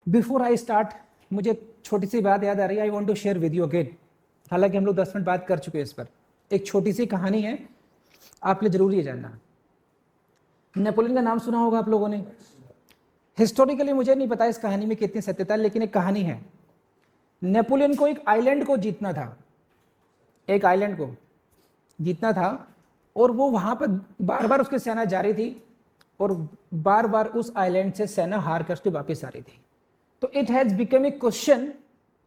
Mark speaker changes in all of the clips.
Speaker 1: Before I start, मुझे छोटी सी बात याद आ रही है, I want to share with you again. हालांकि हम लोग 10 मिनट बात कर चुके हैं इस पर। एक छोटी सी कहानी है, आप लिए जरूरी है जानना। नेपोलियन का नाम सुना होगा आप लोगों ने। हिस्टोरिकली मुझे नहीं पता इस कहानी में कितनी सत्यता है, लेकिन एक कहानी है। नेपोलियन को एक आइलैंड को जीतना था, एक आइलैंड को जीतना था, और वो वहां पर बार बार उसकी सेना जा रही थी और बार बार उस आइलैंड से सेना हार कर उसके वापस आ रही थी। तो it has become a question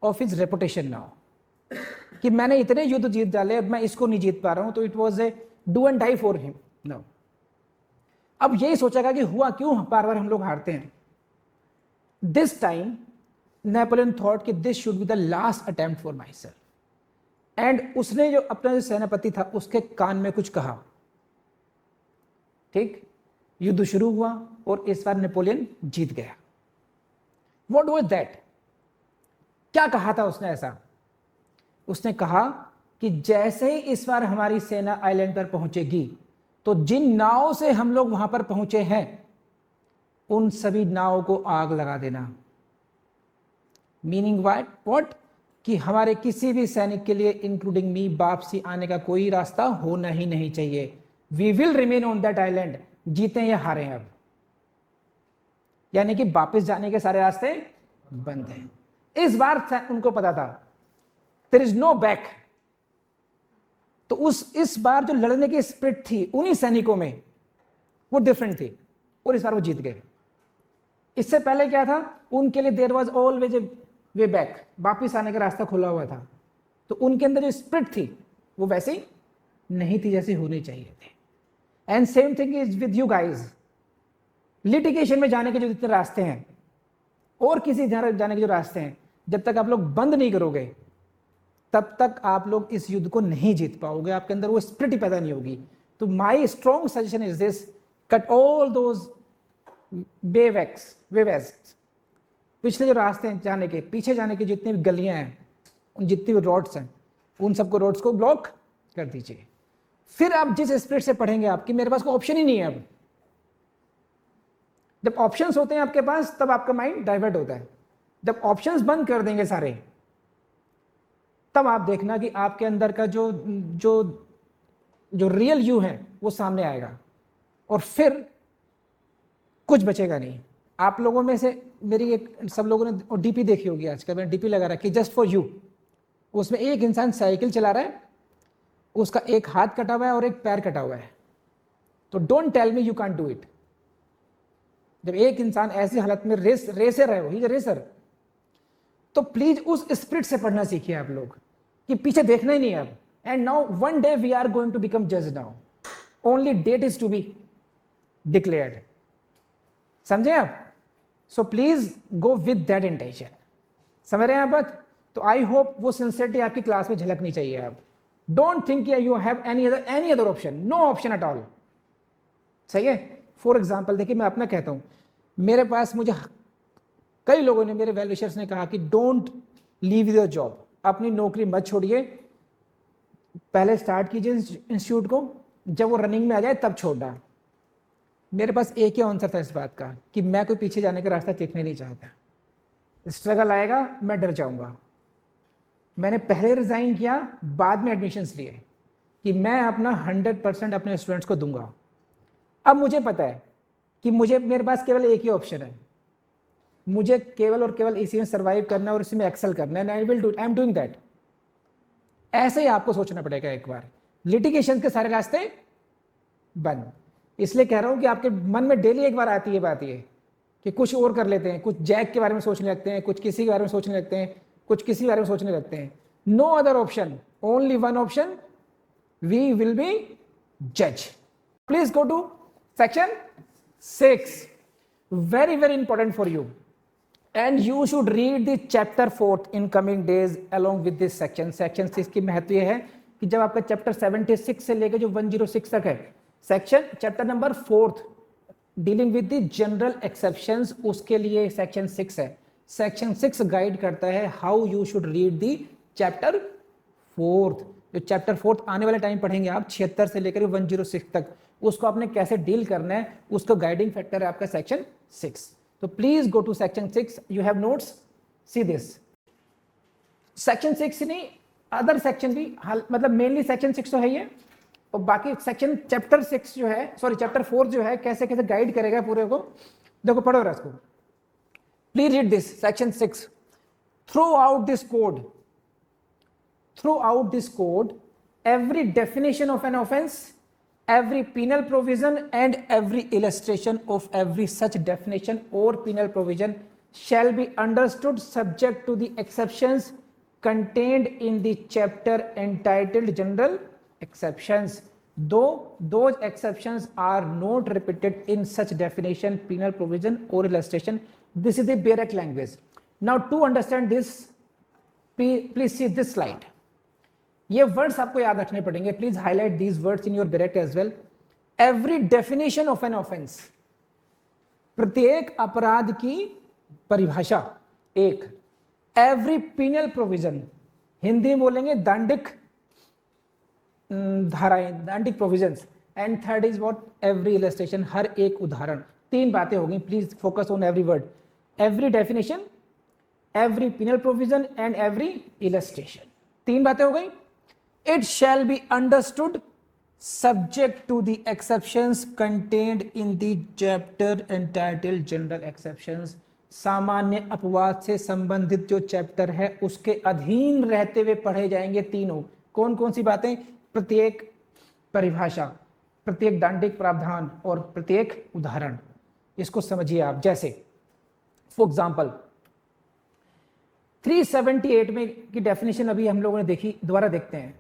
Speaker 1: of his reputation now कि मैंने इतने युद्ध जीत डाले, अब मैं इसको नहीं जीत पा रहा हूं। तो it was a do and die for him now. अब यही सोचेगा कि हुआ क्यों बार बार हम लोग हारते हैं। दिस टाइम नेपोलियन थॉट कि this should be the last attempt for my self. And उसने जो अपना जो सेनापति था उसके कान में कुछ कहा। ठीक, युद्ध शुरू हुआ और इस बार नेपोलियन जीत गया। What was that? क्या कहा था उसने ऐसा? उसने कहा कि जैसे ही इस बार हमारी सेना आइलैंड पर पहुंचेगी तो जिन नावों से हम लोग वहां पर पहुंचे हैं उन सभी नावों को आग लगा देना। Meaning what? कि हमारे किसी भी सैनिक के लिए इंक्लूडिंग मी वापसी आने का कोई रास्ता होना ही नहीं चाहिए। We will remain on that island, जीते या हारे अब। यानी कि वापस जाने के सारे रास्ते बंद हैं। इस बार उनको पता था देयर इज नो बैक। तो इस बार जो लड़ने की स्पिरिट थी उन्हीं सैनिकों में, वो डिफरेंट थी और इस बार वो जीत गए। इससे पहले क्या था? उनके लिए there was always a way back, वापिस आने का रास्ता खुला हुआ था। तो उनके अंदर जो स्पिरिट थी वो वैसी नहीं थी जैसी होनी चाहिए थी। And same thing is with you guys. Litigation में जाने के जो जितने रास्ते हैं और किसी जगह जाने के जो रास्ते हैं, जब तक आप लोग बंद नहीं करोगे तब तक आप लोग इस युद्ध को नहीं जीत पाओगे। आपके अंदर वो स्पिरिट ही पैदा नहीं होगी। तो my strong suggestion is this, cut all those ways. पिछले जो रास्ते हैं जाने के, पीछे जाने की जितनी भी गलियां हैं, उन जितनी भी रोड्स हैं, उन सबको रोड्स को ब्लॉक कर दीजिए। फिर आप जिस स्पिरिट से पढ़ेंगे आपकी मेरे पास कोई ऑप्शन ही नहीं है। अब जब ऑप्शंस होते हैं आपके पास तब आपका माइंड डाइवर्ट होता है। जब ऑप्शंस बंद कर देंगे सारे, तब आप देखना कि आपके अंदर का जो जो जो रियल यू है वो सामने आएगा और फिर कुछ बचेगा नहीं। आप लोगों में से मेरी एक, सब लोगों ने डीपी देखी होगी, आजकल मैंने डीपी लगा रखी जस्ट फॉर यू। उसमें एक इंसान साइकिल चला रहा है, उसका एक हाथ कटा हुआ है और एक पैर कटा हुआ है। तो don't tell me you can't do it. जब एक इंसान ऐसी हालत में रेसर है, वही रेसर, तो प्लीज उस स्पिरिट से पढ़ना सीखिए आप लोग कि पीछे देखना ही नहीं है अब। And now one day we are going to become जज now, only date is to be declared. समझे आप? So please go with that intention. समझ रहे हैं आप बात? तो आई होप वो सिंसियरिटी आपकी क्लास में झलकनी चाहिए। आप don't think you have any other option, no option at all. सही है? फॉर एग्जाम्पल देखिए, मैं अपना कहता हूं, मेरे पास मुझे कई लोगों ने, मेरे वेल विशर्स ने कहा कि डोंट लीव योर जॉब, अपनी नौकरी मत छोड़िए, पहले स्टार्ट कीजिए इंस्टीट्यूट को, जब वो रनिंग में आ जाए तब छोड़ना। मेरे पास एक ही आंसर था इस बात का कि मैं कोई पीछे जाने का रास्ता देखने नहीं चाहता। स्ट्रगल आएगा, मैं डर जाऊंगा। मैंने पहले रिजाइन किया, बाद में एडमिशन्स लिए कि मैं अपना 100% अपने स्टूडेंट्स को दूंगा। अब मुझे पता है कि मेरे पास केवल एक ही ऑप्शन है, मुझे केवल और केवल इसी में सर्वाइव करना और इसी में एक्सेल करना है। I am doing that. ऐसे ही आपको सोचना पड़ेगा एक बार। लिटिगेशन के सारे रास्ते बंद। इसलिए कह रहा हूं कि आपके मन में डेली एक बार आती है बात ये कि कुछ और कर लेते हैं, कुछ जैक के बारे में सोचने लगते हैं, कुछ किसी के बारे में सोचने लगते हैं, कुछ किसी के बारे में सोचने लगते हैं। No other option, only one option, we will be जज। Please go to section 6, very very important for you, and you should read the chapter 4th in coming days along with this section. section 6 की महत्व यह है कि जब आपका chapter 76 से लेकर जो 106 तक है, section chapter number 4th dealing with the general exceptions, उसके लिए सेक्शन 6 है। सेक्शन 6 गाइड करता है how you should read the chapter 4th। जो चैप्टर 4th आने वाले टाइम पढ़ेंगे आप 76 से लेकर 106 तक, उसको आपने कैसे डील करना है, उसको गाइडिंग फैक्टर है आपका सेक्शन 6। तो please go to section 6, you have notes, see this. Section 6 नहीं, अदर सेक्शन भी, मतलब मेनली सेक्शन 6 तो है ये, और बाकी सेक्शन चैप्टर 6 जो है, सॉरी चैप्टर 4 जो है, कैसे कैसे गाइड करेगा पूरे को, देखो पढ़ो रहा इसको। Please read this section 6। Throughout this code, every definition of an offense, every penal provision, and every illustration of every such definition or penal provision shall be understood subject to the exceptions contained in the chapter entitled General Exceptions, though those exceptions are not repeated in such definition, penal provision, or illustration. This is the Barak language. Now to understand this, please see this slide. ये words आपको याद रखने पड़ेंगे, please highlight these words in your direct as well. Every definition of an offence, प्रत्येक अपराध की परिभाषा एक। एवरी पीनल प्रोविजन, हिंदी में बोलेंगे दांडिक धाराएं, दांडिक provisions. And third is what, every illustration, हर एक उदाहरण। तीन बातें होगी, please focus on every word. Every definition, every penal provision and every illustration, तीन बातें हो गई। It shall be understood subject to the exceptions contained in the chapter entitled general exceptions, सामान्य अपवाद से संबंधित जो चैप्टर है उसके अधीन रहते हुए पढ़े जाएंगे तीनों। कौन कौन सी बातें? प्रत्येक परिभाषा, प्रत्येक दांडिक प्रावधान और प्रत्येक उदाहरण। इसको समझिए आप। जैसे फॉर एग्जाम्पल 378 में की डेफिनेशन अभी हम लोगों ने देखी, दोबारा देखते हैं।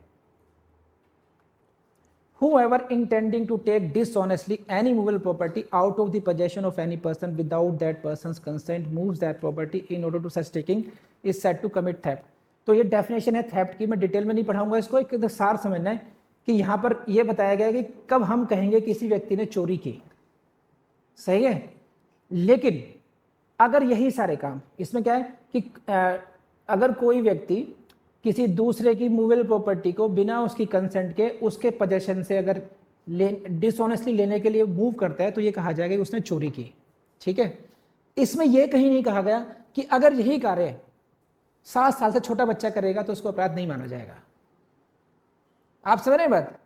Speaker 1: Whoever intending to take dishonestly any movable property out of the possession of any person without that person's consent moves that property in order to such taking is said to commit theft। तो ये definition है theft की, मैं detail में नहीं पढ़ाऊंगा इसको, एक सार समझना है कि यहाँ पर यह बताया गया है कि कब हम कहेंगे किसी व्यक्ति ने चोरी की, सही है। लेकिन अगर यही सारे काम, इसमें क्या है कि अगर कोई व्यक्ति किसी दूसरे की मूवेबल प्रॉपर्टी को बिना उसकी कंसेंट के उसके पोजेशन से अगर डिसऑनेस्टली लेने के लिए मूव करता है तो ये कहा जाएगा कि उसने चोरी की, ठीक है। इसमें यह कहीं नहीं कहा गया कि अगर यही कार्य 7 साल से छोटा बच्चा करेगा तो उसको अपराध नहीं माना जाएगा। आप समझ रहे हैं बात?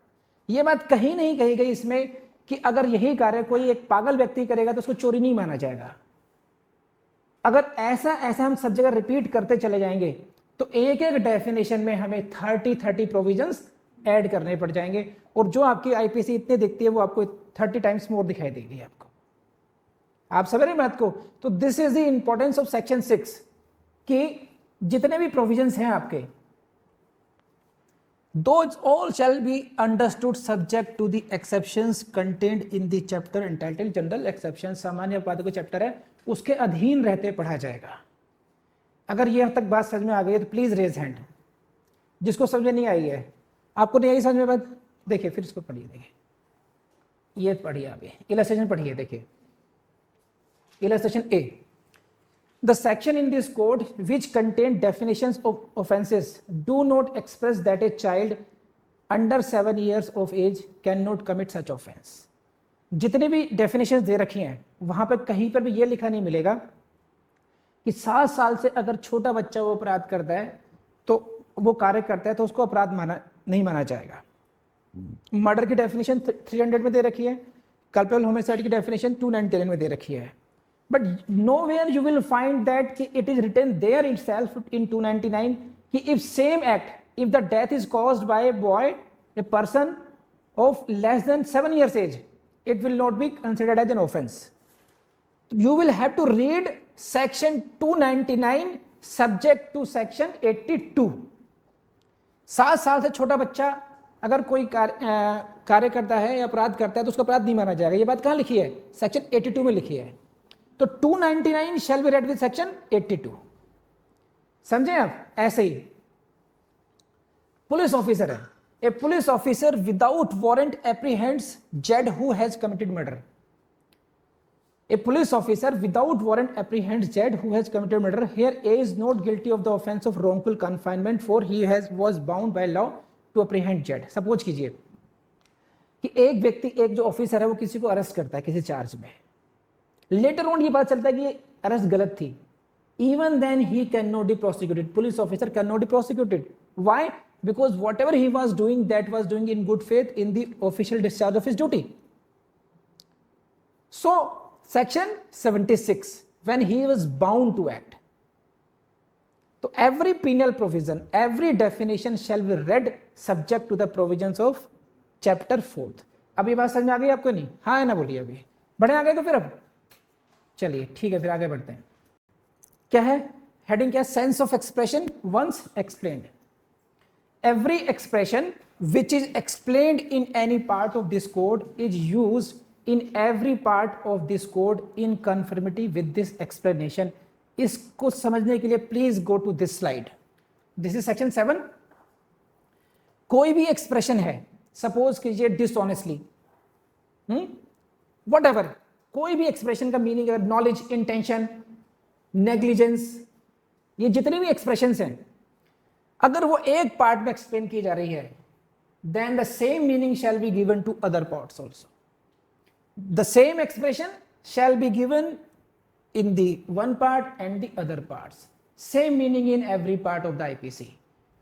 Speaker 1: ये बात कहीं नहीं कही गई इसमें कि अगर यही कार्य कोई एक पागल व्यक्ति करेगा तो उसको चोरी नहीं माना जाएगा। अगर ऐसा हम सब जगह रिपीट करते चले जाएंगे तो एक एक डेफिनेशन में हमें 30 प्रोविजंस ऐड करने पड़ जाएंगे, और जो आपकी आईपीसी इतने दिखती है वो आपको 30 टाइम्स मोर दिखाई देगी आपको। आप समझ रहे हैं बात को? तो this is the importance of section 6 कि जितने भी प्रोविजंस हैं आपके, those all shall be understood subject to the exceptions contained in the chapter entitled general exceptions। सामान्य अपवाद को चैप्टर है उसके अधीन रहते पढ़ा जाएगा। अगर ये तक बात समझ में आ गई है तो प्लीज रेज हैंड। जिसको समझ में नहीं आई है, आपको नहीं आई समझ में बात, देखिए फिर इसको पढ़िए। देखिए ये पढ़िए, आप इलस्ट्रेशन पढ़िए। देखिए illustration A, the section in this code which contain definitions of offences do not express that a child under 7 years of age can not commit such offence. जितने भी डेफिनेशंस दे रखी हैं वहां पर कहीं पर भी ये लिखा नहीं मिलेगा कि 7 साल से अगर छोटा बच्चा वो अपराध करता है तो वो कार्य करता है तो उसको अपराध नहीं माना जाएगा। मर्डर की डेफिनेशन 300 में दे रखी है, कल्पेबल होमिसाइड की डेफिनेशन 299 में दे रखी है, but nowhere you will find that कि it is written there itself in 299 कि if same act, if the death is caused by a boy, a person of less than 7 years age, it will not be considered as an offense। You will have to read section 299 subject to section 82। 7 साल से छोटा बच्चा अगर कोई कार्य करता है या अपराध करता है तो उसका अपराध नहीं माना जाएगा। ये बात कहाँ लिखी है? सेक्शन 82 में लिखी है। तो 299 shall be read with section 82। समझे आप? ऐसे ही पुलिस ऑफिसर है, a police officer without warrant apprehends Jed who has committed murder। A police officer without warrant apprehends Jed who has committed murder। Here A is not guilty of the offense of wrongful confinement for he was bound by law to apprehend Jed। Suppose कीजिए कि एक व्यक्ति, एक जो officer है वो किसी को अरेस्ट करता है किसी चार्ज में, लेटर ऑन ये पता चलता है कि अरेस्ट गलत थी, even then he cannot be prosecuted. Police officer cannot be prosecuted. Why? Because whatever he was doing, that was doing in good faith in the official discharge of his duty. So section 76, when he was bound to act, so every penal provision, every definition shall be read subject to the provisions of chapter 4th. अब ये बात समझ में आ गई आपको? नहीं, हाँ है ना, बोलिए। अभी बढ़े आगे तो फिर अब चलिए ठीक है, फिर आगे बढ़ते हैं। क्या है हेडिंग? क्या? Sense of expression once explained. Every expression which is explained in any part of this code is used in every part of this code in conformity with this explanation. इसको समझने के लिए please go to this slide. This is section 7। कोई भी expression है, suppose कीजिए dishonestly, what ever, कोई भी एक्सप्रेशन का मीनिंग है नॉलेज, इंटेंशन, नेग्लिजेंस, ये जितनी भी एक्सप्रेशंस हैं, अगर वो एक पार्ट में एक्सप्लेन की जा रही है, then the same meaning shall be given to other parts also. The same expression shall be given in the one part and the other parts, same meaning in every part of the IPC.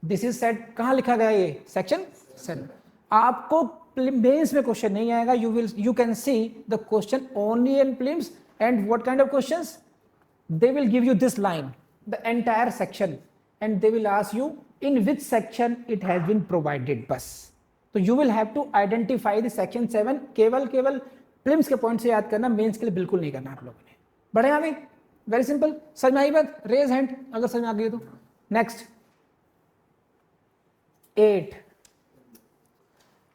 Speaker 1: This is set, कहां लिखा गया ये? Section 7। आपको mains में question नहीं आएगा, you can see the question only in prelims, and what kind of questions? They will give you this line, the entire section, and they will ask you in which section it has been provided बस। तो you will have to identify the section 7। केवल prelims के point से याद करना, mains के लिए बिल्कुल नहीं करना आप लोगों ने। बढ़े आगे, वेरी सिंपल। समझ में आई बात? रेज हैंड अगर समझ में आ गई तो। Next 8,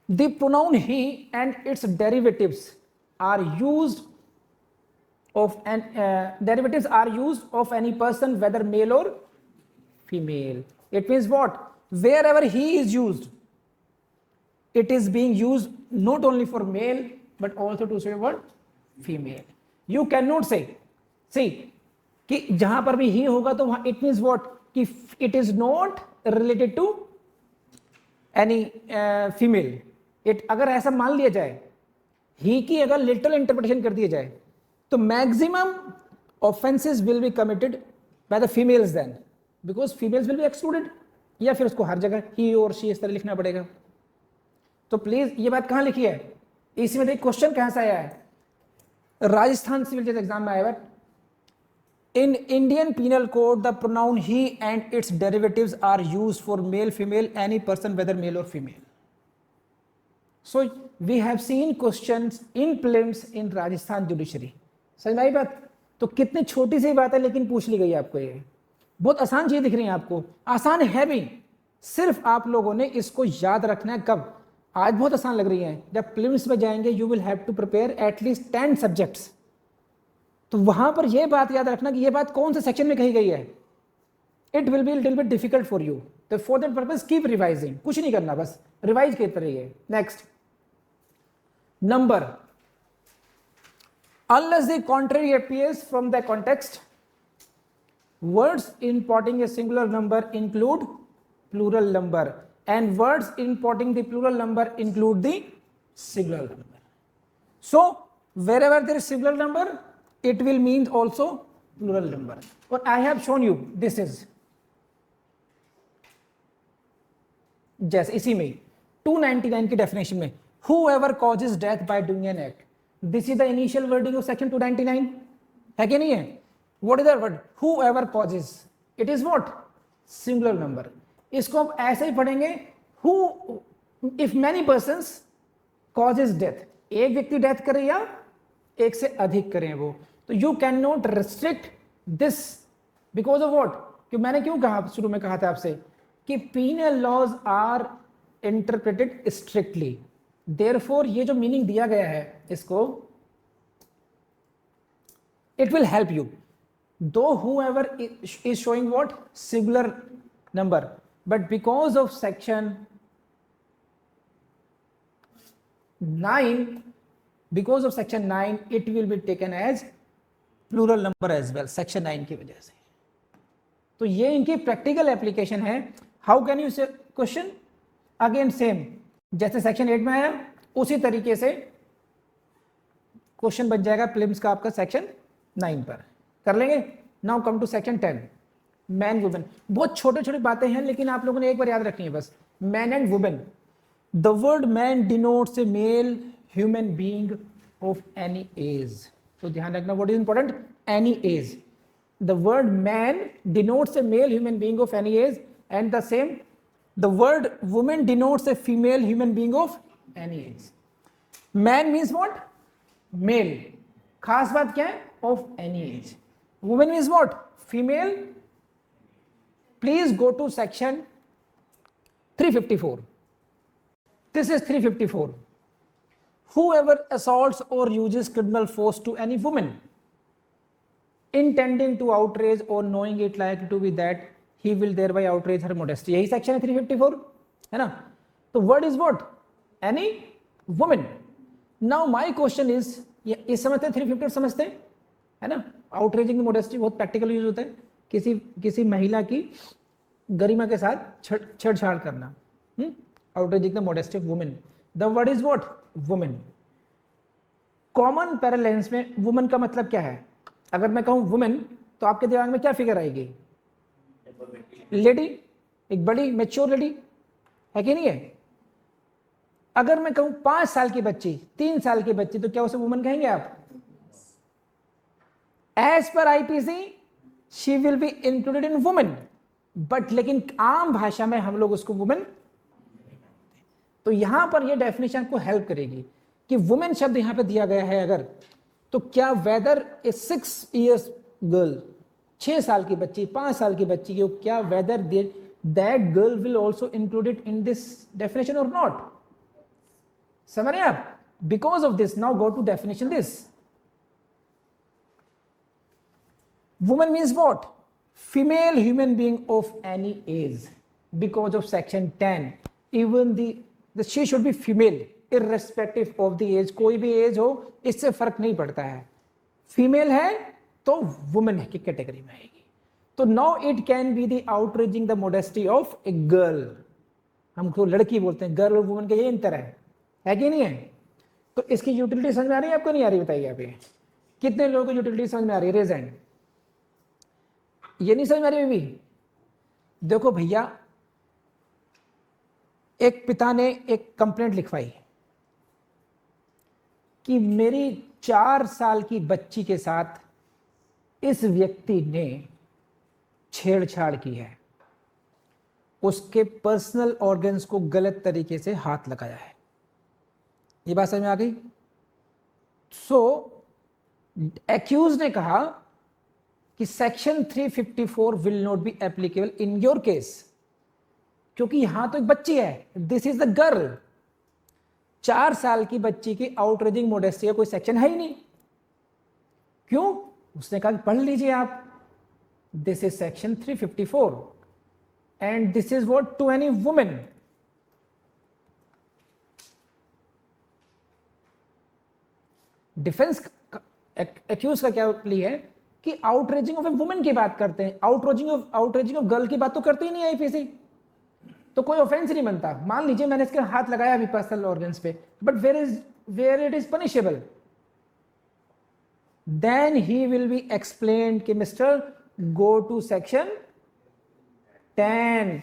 Speaker 1: the pronoun he and its derivatives are used of any person, whether male or female. It means what? Wherever he is used, it is being used not only for male but also to say what? Female. You cannot say, see, कि जहां पर भी he होगा तो वहां it means what? कि it is not related to any female. अगर ऐसा मान लिया जाए, ही की अगर लिटरल इंटरप्रिटेशन कर दिया जाए, तो maximum offences will be committed by the females then, because females will be excluded, या फिर उसको हर जगह ही और शी इस तरह लिखना पड़ेगा। तो प्लीज ये बात कहां लिखी है? इसी में देखिए क्वेश्चन कहां से आया है, राजस्थान सिविल जज एग्जाम में आया है। In Indian Penal Code, the pronoun he and its derivatives are used for male, female, any person, whether male or female. So we have seen questions in prelims in Rajasthan judiciary. समझ में आई बात? तो कितनी छोटी सी बात है लेकिन पूछ ली गई आपको। ये बहुत आसान चीज दिख रही है आपको, आसान है भी, सिर्फ आप लोगों ने इसको याद रखना है। कब? आज बहुत आसान लग रही है, जब प्रीलिम्स में जाएंगे you will have to prepare at least 10 subjects. तो वहां पर यह बात याद रखना कि यह बात कौन से सेक्शन में कही गई है। It will be little bit difficult for you, तो for that purpose keep revising, कुछ नहीं करना, बस रिवाइज करते रहिए। Next number, unless the contrary appears from the context, words importing a singular number include plural number, and words importing the plural number include the singular number. So wherever there is singular number, it will mean also plural number. What I have shown you, this is जैसे इसी में 299 की definition में, whoever causes death by doing an act, this is the initial wording of section 299, है कि नहीं है? What is the word? Whoever causes, it is what? Singular number. इसको आप ऐसे ही पढ़ेंगे, who, if many persons causes death, एक व्यक्ति डेथ करे या एक से अधिक करें वो, तो you cannot restrict this because of what? कि मैंने क्यों कहा, शुरू में कहा था आपसे कि penal laws are interpreted strictly. Therefore ये जो मीनिंग दिया गया है इसको, it will help you. Though whoever is showing what? Singular number, but because of section 9, because of section 9, it will be taken as plural number as well, section 9 की वजह से। तो ये इनकी प्रैक्टिकल एप्लीकेशन है। हाउ कैन यू से question again same जैसे section 8 में आया उसी तरीके से क्वेश्चन बन जाएगा प्रीलिम्स का आपका सेक्शन 9 पर। कर लेंगे। Now come to section 10, man women. बहुत छोटे छोटे बातें हैं लेकिन आप लोगों ने एक बार याद रखनी है बस, man and women. The word man denotes a male human being of any age. तो ध्यान रखना, what is important, any age. The word man denotes a male human being of any age, and the same the word women denotes a female human being of any age. Man means what, male, खास बात क्या है, of any age. Women means what, female. Please go to section 354. This is 354. Whoever assaults or uses criminal force to any woman, intending to outrage or knowing it likely to be that he will thereby outrage her modesty. यही section है 354, है ना। तो word is what, any women. Now my question is, ये समझते हैं 350 समझते हैं, है ना। आउटरेजिंग मॉडेस्टी बहुत प्रैक्टिकल यूज होता है, किसी महिला की गरिमा के साथ छेड़छाड़ करना। Outraging the modesty of women, the word is what, women. Common parlance में वुमेन का मतलब क्या है? अगर मैं कहूं वुमेन तो आपके दिमाग में क्या फिगर आएगी? लेडी, एक बड़ी मैच्योर लेडी, है कि नहीं है। अगर मैं कहूं 5 साल की बच्ची, 3 साल की बच्ची, तो क्या उसे वुमेन कहेंगे आप? एज पर IPC she will be included in women, but लेकिन आम भाषा में हम लोग उसको वुमेन। तो यहां पर यह डेफिनेशन को हेल्प करेगी कि वुमेन शब्द यहां पे दिया गया है अगर, तो क्या वेदर ए 6 इयर्स गर्ल, 6 साल की बच्ची, 5 साल की बच्ची, क्या whether that girl will also included in this definition और नॉट? समझ रहे हैं आप? Because of this, now go to definition this. Women means what, female human being of any age. Because of section 10, even the she should be female irrespective of the age. कोई भी as हो इससे फर्क नहीं पड़ता है, female है तो वुमेन की कैटेगरी में आएगी। तो now it can be the outraging the modesty of a girl. हमको लड़की बोलते हैं, गर्ल और वुमेन का ये अंतर है कि नहीं है? तो इसकी यूटिलिटी समझ में आ रही है आपको, नहीं आ रही बताइए। आप कितने लोगों को यूटिलिटी समझ में आ रही है? Raise hand. ये नहीं समझ में आ रही अभी? देखो भैया, एक पिता ने एक कंप्लेंट लिखवाई कि मेरी 4 साल की बच्ची के साथ इस व्यक्ति ने छेड़छाड़ की है, उसके पर्सनल ऑर्गन्स को गलत तरीके से हाथ लगाया है। ये बात समझ में आ गई? सो एक्यूज ने कहा कि section 354 will not be applicable in your case, क्योंकि यहां तो एक बच्ची है, दिस इज द गर्ल। 4 साल की बच्ची की आउटरेजिंग मॉडेस्टी का कोई सेक्शन है ही नहीं। क्यों? उसने कहा पढ़ लीजिए आप, this is section 354 and this is what, to any women. Defence accused का क्या प्ली है कि आउटरेजिंग ऑफ ए वुमेन की बात करते हैं, आउटरेजिंग ऑफ गर्ल की बात तो करते ही नहीं आईपीसी, तो कोई ऑफेंस नहीं बनता। मान लीजिए मैंने इसके हाथ लगाया अभी पर्सनल ऑर्गन्स पे, but where it is punishable, then he will be explained कि mister go to section 10।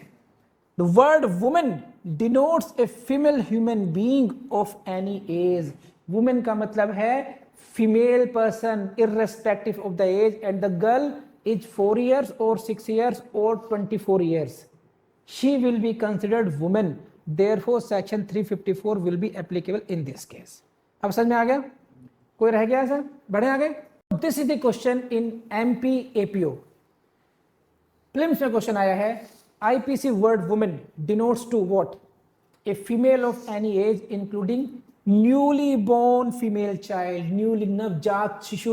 Speaker 1: The word women denotes a female human being of any age. Women का मतलब है female person irrespective of the age, and the girl is 4 years or 6 years or 24 years. She will be considered woman. Therefore, section 354 will be applicable in this case. अब समझ में आ गया? कोई रह गया सर? बढ़े आगे? This is the question in MP APO. Prelims में क्वेश्चन आया है, IPC word woman denotes to what? A female of any age including newly born female child, newly नवजात शिशु,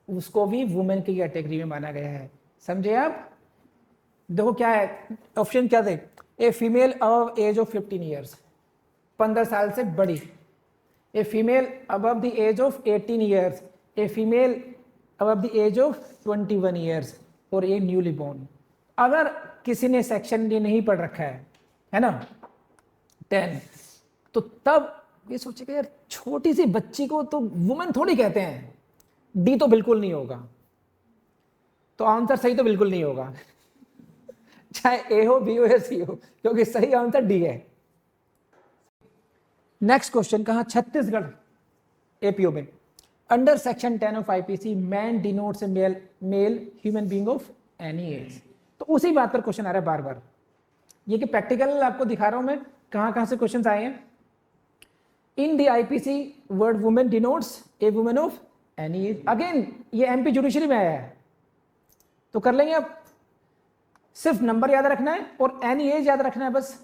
Speaker 1: उसको भी वुमेन की कैटेगरी में माना गया है। समझे आप? देखो क्या है ऑप्शन, क्या थे? A female above age of 15 years, 15 साल से बड़ी, a female above the age of 18 years, a female above the age of 21 years, और ए न्यूली बोर्न। अगर किसी ने सेक्शन डी नहीं पढ़ रखा है ना 10, तो तब ये सोचेगा यार छोटी सी बच्ची को तो वुमेन थोड़ी कहते हैं, डी तो बिल्कुल नहीं होगा। तो आंसर सही तो बिल्कुल नहीं होगा, चाहे ए हो, बी हो या सी हो, क्योंकि सही आंसर डी है। नेक्स्ट क्वेश्चन, कहा छत्तीसगढ़ एपीओ में under section 10 of IPC man denotes a male human being of any age. तो उसी बात पर क्वेश्चन आ रहा है बार बार, ये कि प्रैक्टिकल आपको दिखा रहा हूं मैं कहां से क्वेश्चन आए हैं। In the IPC word women denotes A women of any as, again ये एमपी जुडिशरी में आया है, तो कर लेंगे आप। सिर्फ नंबर याद रखना है और एनी एज याद रखना है बस।